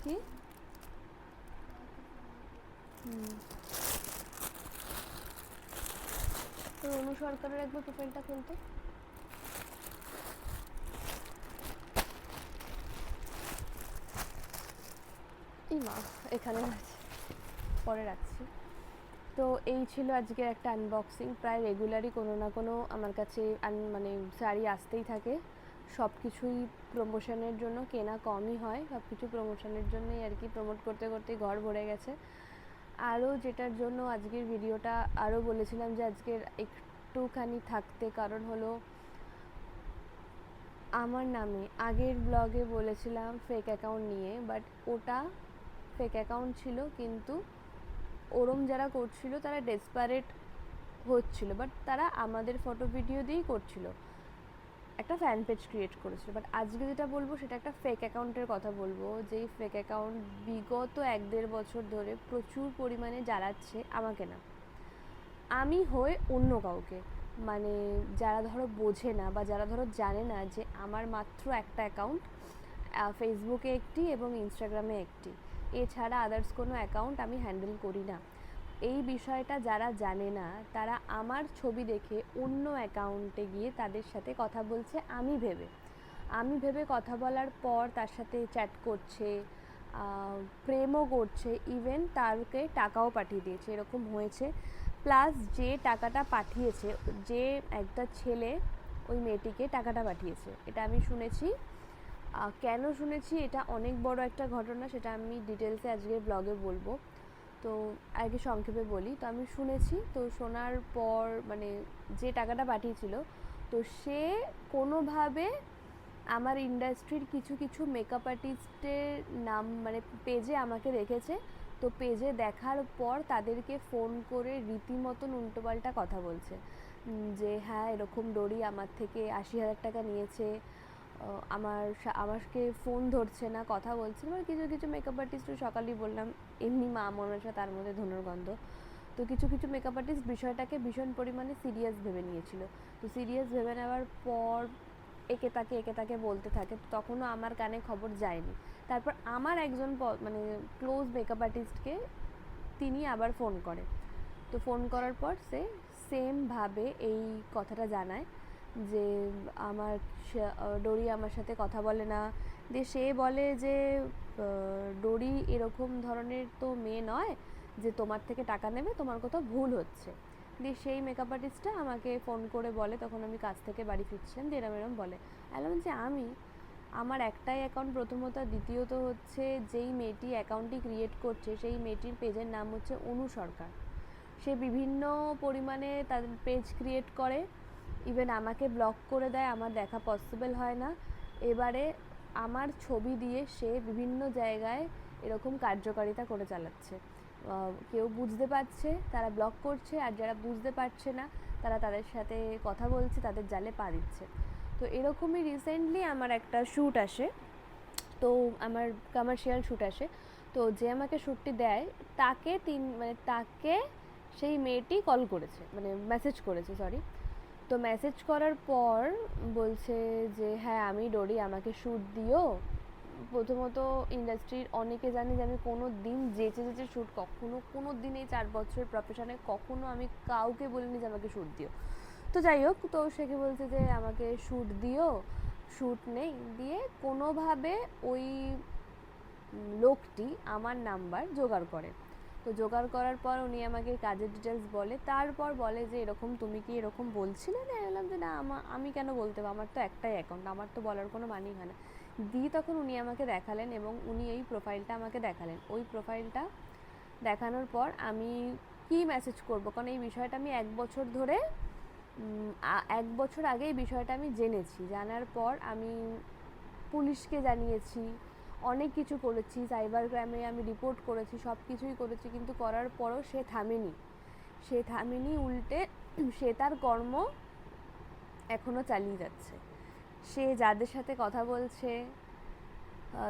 কি? তো অনু সরকারের একবার প্রোফাইলটা খুলতে। এই মা, এখানে আছে, পরে রাখছি। তো এই ছিল আজকের একটা আনবক্সিং। প্রায় রেগুলারই কোনো না কোনো আমার কাছে মানে শাড়ি আসতেই থাকে। সব কিছুই প্রমোশনের জন্য কেনা কমই হয়, সব কিছু প্রমোশনের জন্যই আর কি, প্রমোট করতে করতেই ঘর ভরে গেছে। আরও যেটার জন্য আজকের ভিডিওটা আরও বলেছিলাম যে আজকের একটুখানি থাকতে, কারণ হলো আমার নামে আগের ব্লগে বলেছিলাম ফেক অ্যাকাউন্ট নিয়ে, বাট ওটা ফেক অ্যাকাউন্ট ছিল, কিন্তু ওরম যারা করছিল তারা ডেসপারেট হচ্ছিল, বাট তারা আমাদের ফটো ভিডিও দিয়েই করছিল, একটা ফ্যান পেজ ক্রিয়েট করেছিল। বাট আজকে যেটা বলবো সেটা একটা ফেক অ্যাকাউন্টের কথা বলবো, যেই ফেক অ্যাকাউন্ট বিগত 1-1.5 বছর ধরে প্রচুর পরিমাণে জ্বালাচ্ছে আমাকে না, আমি হয়ে অন্য কাউকে। মানে যারা ধরো বোঝে না বা যারা ধরো জানে না যে আমার মাত্র একটা অ্যাকাউন্ট, ফেসবুকে একটি এবং ইনস্টাগ্রামে একটি, এছাড়া আদার্স কোনো অ্যাকাউন্ট আমি হ্যান্ডেল করি না। এই বিষয়টা যারা জানে না তারা আমার ছবি দেখে অন্য অ্যাকাউন্টে গিয়ে তাদের সাথে কথা বলছে আমি ভেবে কথা বলার পর তার সাথে চ্যাট করছে, প্রেমও করছে, ইভেন তারকে টাকাও পাঠিয়ে দিয়েছে, এরকম হয়েছে। প্লাস যে টাকাটা পাঠিয়েছে, যে একটা ছেলে ওই মেয়েটিকে টাকাটা পাঠিয়েছে, এটা আমি শুনেছি। কেন শুনেছি এটা অনেক বড় একটা ঘটনা, সেটা আমি ডিটেলসে আজকের ব্লগে বলবো। তো আর কি সংক্ষেপে বলি, তো আমি শুনেছি, তো শোনার পর মানে যে টাকাটা পাঠিয়েছিল, তো সে কোনোভাবে আমার ইন্ডাস্ট্রির কিছু কিছু মেকআপ আর্টিস্টের নাম মানে পেজে আমাকে রেখেছে। তো পেজে দেখার পর তাদেরকে ফোন করে রীতিমতন উল্টোপাল্টা কথা বলছে, যে হ্যাঁ এরকম ডোরি আমার থেকে 80,000 টাকা নিয়েছে, আমাকে ফোন ধরছে না, কথা বলছে। এবার কিছু কিছু মেকআপ আর্টিস্ট, সকালেই বললাম এমনি মা মনসা, তার মধ্যে ধনুর গন্ধ, তো কিছু কিছু মেকআপ আর্টিস্ট বিষয়টাকে ভীষণ পরিমাণে সিরিয়াস ভেবে নিয়েছিল। তো সিরিয়াস ভেবে নেওয়ার পর একে তাকে বলতে থাকে, তো তখনও আমার কানে খবর যায়নি। তারপর আমার একজন মানে ক্লোজ মেকআপ আর্টিস্টকে তিনি আবার ফোন করে, তো ফোন করার পর সে সেমভাবে এই কথাটা জানায় যে ডোরি আমার সাথে কথা বলে না, দিয়ে সে বলে যে ডোরি এরকম ধরনের তো মেয়ে নয় যে তোমার থেকে টাকা নেবে, তোমার কোথাও ভুল হচ্ছে। দিয়ে সেই মেকআপ আর্টিস্টটা আমাকে ফোন করে বলে, তখন আমি কাজ থেকে বাড়ি ফিরছিলাম, দিয়ে এরম বলে। বললাম যে আমার একটাই অ্যাকাউন্ট প্রথমত, দ্বিতীয়ত হচ্ছে যেই মেয়েটি অ্যাকাউন্টটি ক্রিয়েট করছে সেই মেয়েটির পেজের নাম হচ্ছে অনু সরকার। সে বিভিন্ন পরিমাণে তাদের পেজ ক্রিয়েট করে, ইভেন আমাকে ব্লক করে দেয়, আমার দেখা পসিবল হয় না। এবারে আমার ছবি দিয়ে সে বিভিন্ন জায়গায় এরকম কার্যকারিতা করে চালাচ্ছে। কেউ বুঝতে পারছে তারা ব্লক করছে, আর যারা বুঝতে পারছে না তারা তাদের সাথে কথা বলছে, তাদের জালে পা দিচ্ছে। তো এরকমই রিসেন্টলি আমার একটা শ্যুট আসে, তো আমার কমার্শিয়াল শ্যুট আসে, তো যে আমাকে শ্যুটটি দেয় তাকে সেই মেয়েটি কল করেছে, মানে মেসেজ করেছে, সরি। তো মেসেজ করার পর বলছে যে হ্যাঁ আমি ডোরি, আমাকে শ্যুট দিও, প্রথমত ইন্ডাস্ট্রির অনেকে জানে যে আমি কোনো দিন যেচে শ্যুট কোনো দিন এই 4 বছরের প্রফেশনে কখনো আমি কাউকে বলিনি যে আমাকে শ্যুট দিও। তো যাই হোক, তো সে কি বলছে যে আমাকে শ্যুট দিও, শ্যুট নেই, দিয়ে কোনোভাবে ওই লোকটি আমার নাম্বার জোগাড় করে। তো জোগাড় করার পর উনি আমাকে কাজের ডিটেলস বলে, তারপর বলে যে এরকম তুমি কি এরকম বলছিলে না? বললাম যে না, আমি কেন বলতে পারবো, আমার তো একটাই অ্যাকাউন্ট, আমার তো বলার কোনো মানেই হয় না। দিয়ে তখন উনি আমাকে দেখালেন এবং উনি এই প্রোফাইলটা আমাকে দেখালেন। ওই প্রোফাইলটা দেখানোর পর আমি কি মেসেজ করব, কারণ এই বিষয়টা আমি 1 বছর ধরে 1 বছর আগে এই বিষয়টা আমি জেনেছি। জানার পর আমি পুলিশকে জানিয়েছি, অনেক কিছু করেছি, সাইবার ক্রাইমে আমি রিপোর্ট করেছি, সব কিছুই করেছি, কিন্তু করার পরও সে থামেনি, উল্টে সে তার কর্ম এখনও চালিয়ে যাচ্ছে। সে যাদের সাথে কথা বলছে,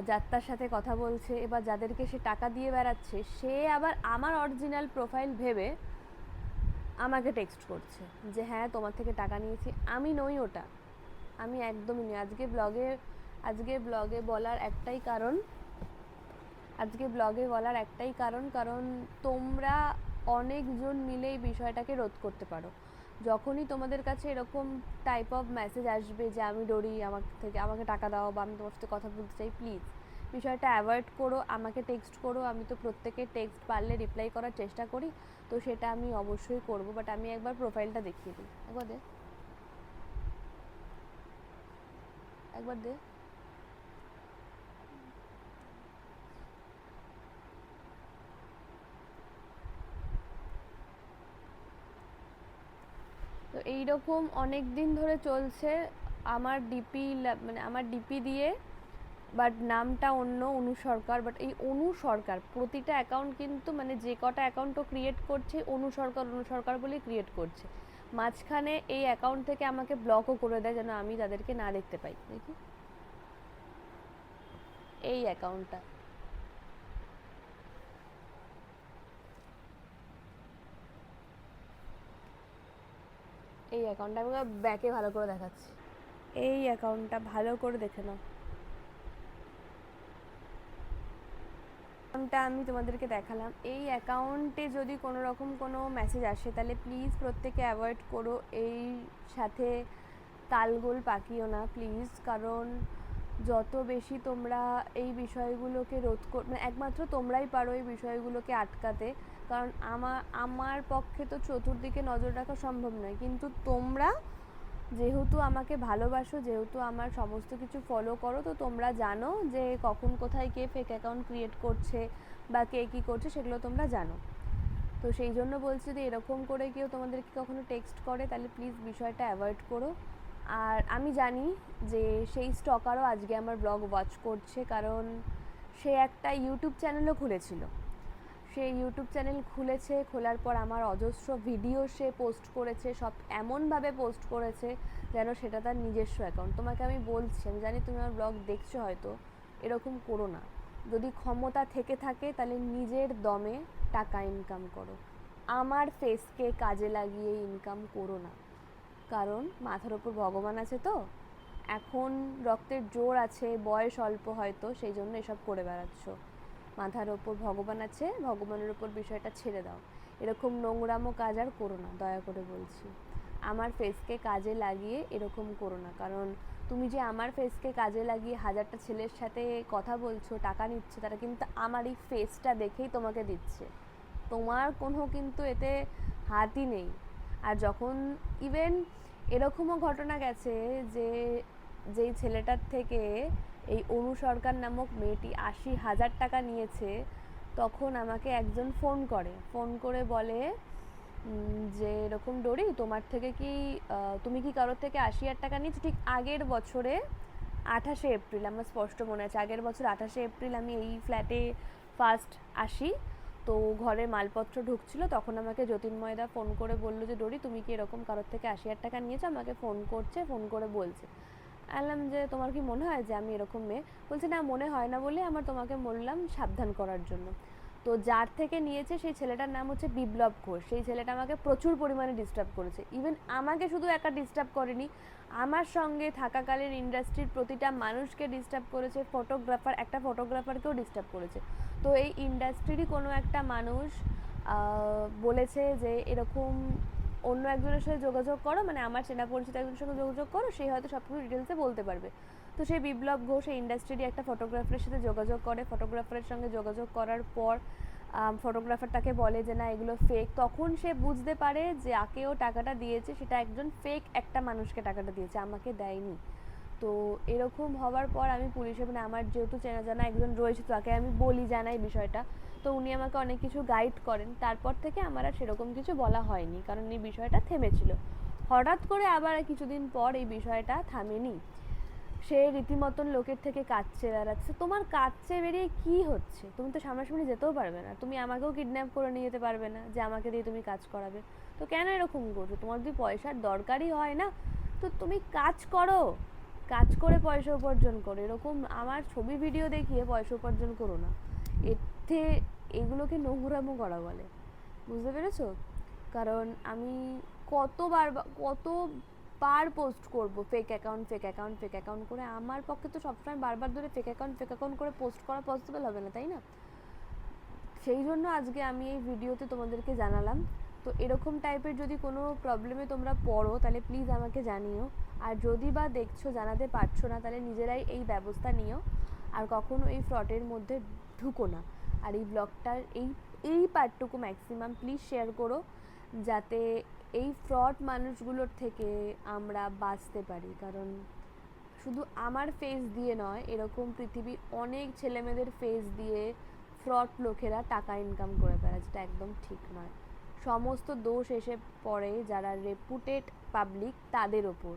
যাত্রার সাথে কথা বলছে, এবার যাদেরকে সে টাকা দিয়ে বেড়াচ্ছে, সে আবার আমার অরিজিনাল প্রোফাইল ভেবে আমাকে টেক্সট করছে যে হ্যাঁ তোমার থেকে টাকা নিয়েছি। আমি নই ওটা, আমি একদমই নই। আজকে ব্লগে বলার একটাই কারণ, কারণ তোমরা অনেকজন মিলে এই বিষয়টাকে রোধ করতে পারো। যখনই তোমাদের কাছে এরকম টাইপ অফ মেসেজ আসবে যে আমি ডরি, আমাকে টাকা দাও বা আমি তোমার সাথে কথা বলতে চাই, প্লিজ বিষয়টা অ্যাভয়েড করো, আমাকে টেক্সট করো। আমি তো প্রত্যেকের টেক্সট পারলে রিপ্লাই করার চেষ্টা করি, তো সেটা আমি অবশ্যই করব। বাট আমি একবার প্রোফাইলটা দেখিয়ে দিই, একবার দে। তো এইরকম অনেক দিন ধরে চলছে আমার ডিপি দিয়ে, বাট নামটা অন্য, অনু সরকার। বাট এই অনু সরকার প্রতিটা অ্যাকাউন্ট কিন্তু মানে যে কটা অ্যাকাউন্টও ক্রিয়েট করছে অনু সরকার বলেই ক্রিয়েট করছে। মাঝখানে এই অ্যাকাউন্ট থেকে আমাকে ব্লকও করে দেয় যেন আমি তাদেরকে না দেখতে পাই। দেখি এই অ্যাকাউন্টটা, আমি ব্যাকে ভালো করে দেখাচ্ছি। এই অ্যাকাউন্টটা ভালো করে দেখে নাও, অ্যাকাউন্টটা আমি তোমাদেরকে দেখালাম। এই অ্যাকাউন্টে যদি কোনো রকম কোনো মেসেজ আসে তাহলে প্লিজ প্রত্যেকে অ্যাভয়েড করো, এই সাথে তালগোল পাকিও না প্লিজ। কারণ যত বেশি তোমরা এই বিষয়গুলোকে মানে একমাত্র তোমরাই পারো এই বিষয়গুলোকে আটকাতে। কারণ আমার পক্ষে তো চতুর্দিকে নজর রাখা সম্ভব নয়, কিন্তু তোমরা যেহেতু আমাকে ভালোবাসো, যেহেতু আমার সমস্ত কিছু ফলো করো, তো তোমরা জানো যে কখন কোথায় কে ফেক অ্যাকাউন্ট ক্রিয়েট করছে বা কে কী করছে, সেগুলো তোমরা জানো। তো সেই জন্য বলছি যে এরকম করে কেউ তোমাদেরকে কখনো টেক্সট করে তাহলে প্লিজ বিষয়টা অ্যাভয়েড করো। আর আমি জানি যে সেই স্টকারও আজকে আমার ব্লগ ওয়াচ করছে, কারণ সে একটা ইউটিউব চ্যানেলও খুলেছিল। সে ইউটিউব চ্যানেল খোলার পর আমার অজস্র ভিডিও সে পোস্ট করেছে, সব এমনভাবে পোস্ট করেছে যেন সেটা তার নিজস্ব অ্যাকাউন্ট। তোমাকে আমি বলছি, আমি জানি তুমি আমার ব্লগ দেখছো, হয়তো এরকম করো না। যদি ক্ষমতা থেকে থাকে তাহলে নিজের দমে টাকা ইনকাম করো, আমার ফেসকে কাজে লাগিয়ে ইনকাম করো না। কারণ মাথার ওপর ভগবান আছে, তো এখন রক্তের জোর আছে, বয়স অল্প হয়তো, সেই জন্য এসব করে বেড়াচ্ছ। মাথার ওপর ভগবান আছে, ভগবানের ওপর বিষয়টা ছেড়ে দাও। এরকম নোংরামো কাজ আর করো না, দয়া করে বলছি। আমার ফেসকে কাজে লাগিয়ে এরকম করো না, কারণ তুমি যে আমার ফেসকে কাজে লাগিয়ে 1000টা ছেলের সাথে কথা বলছো, টাকা নিচ্ছ, তারা কিন্তু আমার এই ফেসটা দেখেই তোমাকে দিচ্ছে, তোমার কোনো কিন্তু এতে হাতই নেই। আর যখন ইভেন এরকমও ঘটনা গেছে যে যেই ছেলেটার থেকে এই অনু সরকার নামক মেয়েটি 80,000 টাকা নিয়েছে, তখন আমাকে একজন ফোন করে বলে যে এরকম ডরি, তোমার থেকে কি তুমি কি কারোর থেকে 80,000 টাকা নিয়েছো? ঠিক আগের বছরে 28শে এপ্রিল, আমার স্পষ্ট মনে আছে, আগের বছর 28শে এপ্রিল আমি এই ফ্ল্যাটে ফার্স্ট আসি। তো ঘরে মালপত্র ঢুকছিল, তখন আমাকে জ্যোতির্ময়দা ফোন করে বললো যে ডরি তুমি কি এরকম কারোর থেকে 80,000 টাকা নিয়েছো? আমাকে ফোন করে বলছে। বললাম যে তোমার কি মনে হয় যে আমি এরকম মেয়ে? বলছে না, মনে হয় না বলে আমার তোমাকে বললাম সাবধান করার জন্য। তো যার থেকে নিয়েছে সেই ছেলেটার নাম হচ্ছে বিপ্লব ঘোষ। সেই ছেলেটা আমাকে প্রচুর পরিমাণে ডিস্টার্ব করেছে। ইভেন আমাকে শুধু একা ডিস্টার্ব করেনি, আমার সঙ্গে থাকাকালীন ইন্ডাস্ট্রির প্রতিটা মানুষকে ডিস্টার্ব করেছে, একটা ফটোগ্রাফারকেও ডিস্টার্ব করেছে। তো এই ইন্ডাস্ট্রিরই কোনো একটা মানুষ বলেছে যে এরকম অন্য একজনের সাথে যোগাযোগ করো, মানে আমার চেনা পরিচিত একজনের সঙ্গে যোগাযোগ করো, সেই হয়তো সব কিছু ডিটেলসে বলতে পারবে। তো সেই বিপ্লব ঘোষ এই ইন্ডাস্ট্রিরই একটা ফটোগ্রাফারের সাথে যোগাযোগ করে। ফটোগ্রাফারের সঙ্গে যোগাযোগ করার পর ফটোগ্রাফার তাকে বলে যে না এগুলো ফেক। তখন সে বুঝতে পারে যে যাকেও টাকাটা দিয়েছে সেটা একজন ফেক একটা মানুষকে টাকাটা দিয়েছে, আমাকে দেয়নি। তো এরকম হওয়ার পর আমি পুলিশে, মানে আমার যেহেতু চেনা জানা একজন রয়েছে, তাকে আমি বলি, জানাই বিষয়টা। তো উনি আমাকে অনেক কিছু গাইড করেন। তারপর থেকে আমার আর সেরকম কিছু বলা হয়নি, কারণ এই বিষয়টা থেমেছিল। হঠাৎ করে আবার কিছুদিন পর এই বিষয়টা থামেনি। সে রীতিমতন লোকের থেকে কাচ্ছে বেড়াচ্ছে। তোমার কাচ্ছে বেরিয়ে কি হচ্ছে? তুমি তো সামনাসামনি যেতেও পারবে না, তুমি আমাকেও কিডন্যাপ করে নিয়ে যেতে পারবে না যে আমাকে দিয়ে তুমি কাজ করাবে। তো কেন এরকম করছো? তোমার যদি পয়সার দরকারই হয় না, তো তুমি কাজ করো, কাজ করে পয়সা উপার্জন করো। এরকম আমার ছবি ভিডিও দেখিয়ে পয়সা উপার্জন করো না। এতে এগুলোকে নোংরামো করা বলে, বুঝতে পেরেছো? কারণ আমি কতবার পোস্ট করব ফেক অ্যাকাউন্ট করে? আমার পক্ষে তো সবসময় বারবার ধরে ফেক অ্যাকাউন্ট করে পোস্ট করা পসিবল হবে না, তাই না? সেই জন্য আজকে আমি এই ভিডিওতে তোমাদেরকে জানালাম। তো এরকম টাইপের যদি কোনো প্রবলেমে তোমরা পড়ো তাহলে প্লিজ আমাকে জানিও। আর যদি বা দেখছো জানাতে পারছো না, তাহলে নিজেরাই এই ব্যবস্থা নিও, আর কখনো এই ফ্রডের মধ্যে ঢুকো না। আর এই ব্লগটার এই পার্টটুকু ম্যাক্সিমাম প্লিজ শেয়ার করো, যাতে এই ফ্রড মানুষগুলোর থেকে আমরা বাঁচতে পারি। কারণ শুধু আমার ফেস দিয়ে নয়, এরকম পৃথিবীর অনেক ছেলেমেয়েদের ফেস দিয়ে ফ্রড লোকেরা টাকা ইনকাম করে বেড়ায়, যেটা একদম ঠিক নয়। সমস্ত দোষ এসে পড়ে যারা রেপুটেড পাবলিক তাদের ওপর,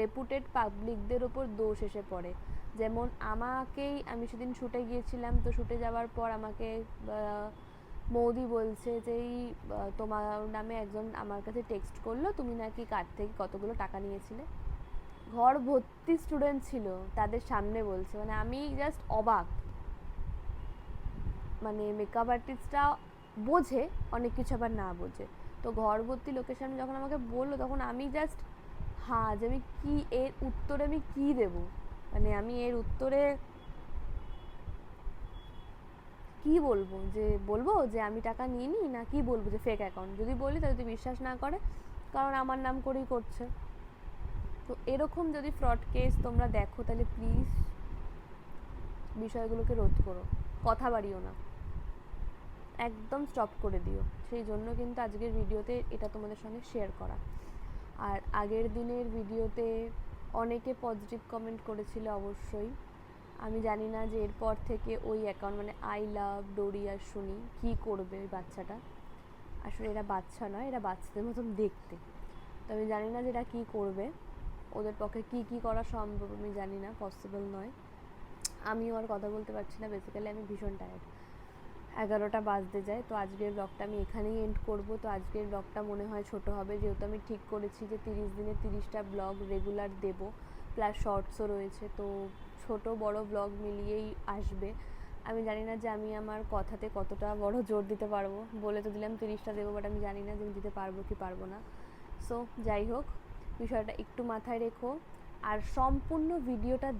রেপুটেড পাবলিকদের ওপর দোষ এসে পড়ে। যেমন আমি সেদিন শ্যুটে গিয়েছিলাম, তো শ্যুটে যাওয়ার পর আমাকে মৌদি বলছে যে তোমার নামে একজন আমার কাছে টেক্সট করলো, তুমি নাকি কার থেকে কতগুলো টাকা নিয়েছিলে। ঘর ভর্তি স্টুডেন্ট ছিল, তাদের সামনে বলছে। মানে আমি জাস্ট অবাক। মানে মেকআপ আর্টিস্টরা বোঝে অনেক কিছু, আবার না বোঝে। তো ঘর ভর্তি লোকের সামনে যখন আমাকে বললো, তখন আমি জাস্ট যে আমি কি এর উত্তরে আমি কি দেব? মানে আমি এর উত্তরে কি বলবো যে আমি টাকা নিইনি, না কি বলবো যে ফেক অ্যাকাউন্ট? যদি বলি তাহলে যদি বিশ্বাস না করে, কারণ আমার নাম করেই করছে। তো এরকম যদি ফ্রড কেস তোমরা দেখো, তাহলে প্লিজ বিষয়গুলোকে রোধ করো, কথা বাড়িও না, একদম স্টপ করে দিও। সেই জন্য কিন্তু আজকের ভিডিওতে এটা তোমাদের সঙ্গে শেয়ার করা। আর আগের দিনের ভিডিওতে অনেকে পজিটিভ কমেন্ট করেছিল অবশ্যই। আমি জানি না যে এরপর থেকে ওই অ্যাকাউন্ট, মানে আই লাভ ডোরি আর শুনি কী করবে ওই বাচ্চাটা। আসলে এরা বাচ্চা নয়, এরা বাচ্চাদের মতন দেখতে। তো আমি জানি না যে এরা কী করবে, ওদের পক্ষে কী করা সম্ভব আমি জানি না, পসিবল নয়। আমিও আর কথা বলতে পারছি না, বেসিক্যালি আমি ভীষণ টায়ার্ড। 11টা বাজতে যায়। তো আজকের ব্লগটা আমি এখানেই এন্ড করব। তো আজকের ব্লগটা মনে হয় ছোট হবে, যেহেতু আমি ঠিক করেছি যে 30 দিনে 30টা ব্লগ রেগুলার দেব, প্লাস শর্টসও রয়েছে। তো ছোট বড় ব্লগ মিলিয়েই আসবে। আমি জানি না যে আমি আমার কথাতে কতটা বড় জোর দিতে পারবো। বলে তো দিলাম 30টা দেবো, বাট আমি জানি না যে আমি দিতে পারবো কি পারবো না। সো যাই হোক, বিষয়টা একটু মাথায় রেখো, আর সম্পূর্ণ ভিডিওটা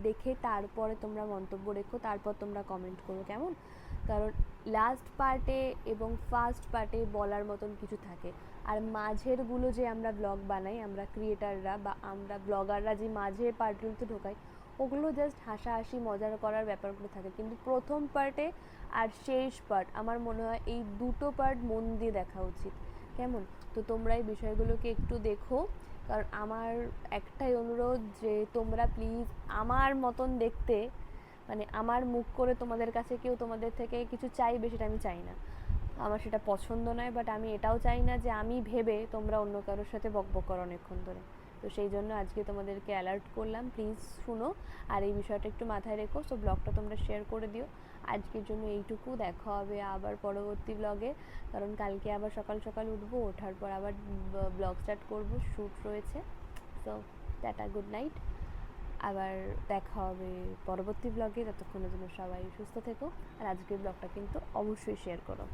দেখে তারপরে তোমরা মন্তব্য রেখো, তারপর তোমরা কমেন্ট করো, কেমন? কারণ লাস্ট পার্টে এবং ফার্স্ট পার্টে বলার মতন কিছু থাকে, আর মাঝেরগুলো যে আমরা ব্লগ বানাই, আমরা ক্রিয়েটাররা বা আমরা ব্লগাররা যে মাঝের পার্টগুলোতে ঢোকাই, ওগুলো জাস্ট হাসাহাসি মজার করার ব্যাপারগুলো থাকে। কিন্তু প্রথম পার্টে আর শেষ পার্ট, আমার মনে হয় এই দুটো পার্ট মন দিয়ে দেখা উচিত, কেমন? তো তোমরা এই বিষয়গুলোকে একটু দেখো। কারণ আমার একটাই অনুরোধ যে তোমরা প্লিজ আমার মতন দেখতে, মানে আমার মুখ করে তোমাদের কাছে কেউ তোমাদের থেকে কিছু চাইবে, সেটা আমি চাই না। আমার সেটা পছন্দ নয়। বাট আমি এটাও চাই না যে আমি ভেবে তোমরা অন্য কারোর সাথে বকবক করো অনেকক্ষণ ধরে। তো সেই জন্য আজকে তোমাদেরকে অ্যালার্ট করলাম, প্লিজ শুনো আর এই বিষয়টা একটু মাথায় রেখো। সো ব্লগটা তোমরা শেয়ার করে দিও। আজকের জন্য এইটুকু, দেখা হবে আবার পরবর্তী ব্লগে। কারণ কালকে আবার সকাল সকাল উঠবো, ওঠার পর আবার ব্লগ স্টার্ট করবো, শ্যুট রয়েছে। So tata, good night. আবার দেখা হবে পরবর্তী ব্লগে। ততক্ষণের জন্য সবাই সুস্থ থেকো, আর আজকের ব্লগটা কিন্তু অবশ্যই শেয়ার করো।